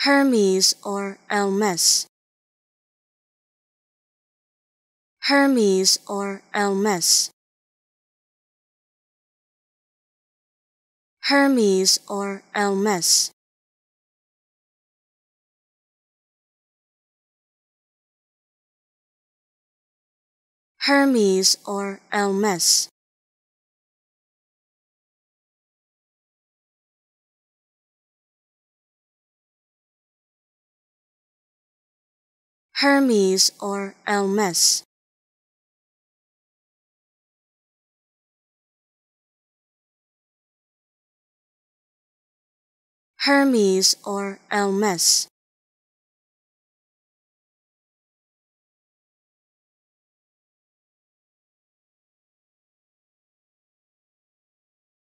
Hermes or Hermes. Hermes or Hermes. Hermes or Hermes. Hermes or Hermes. Hermes or Hermes. Hermes or Hermes.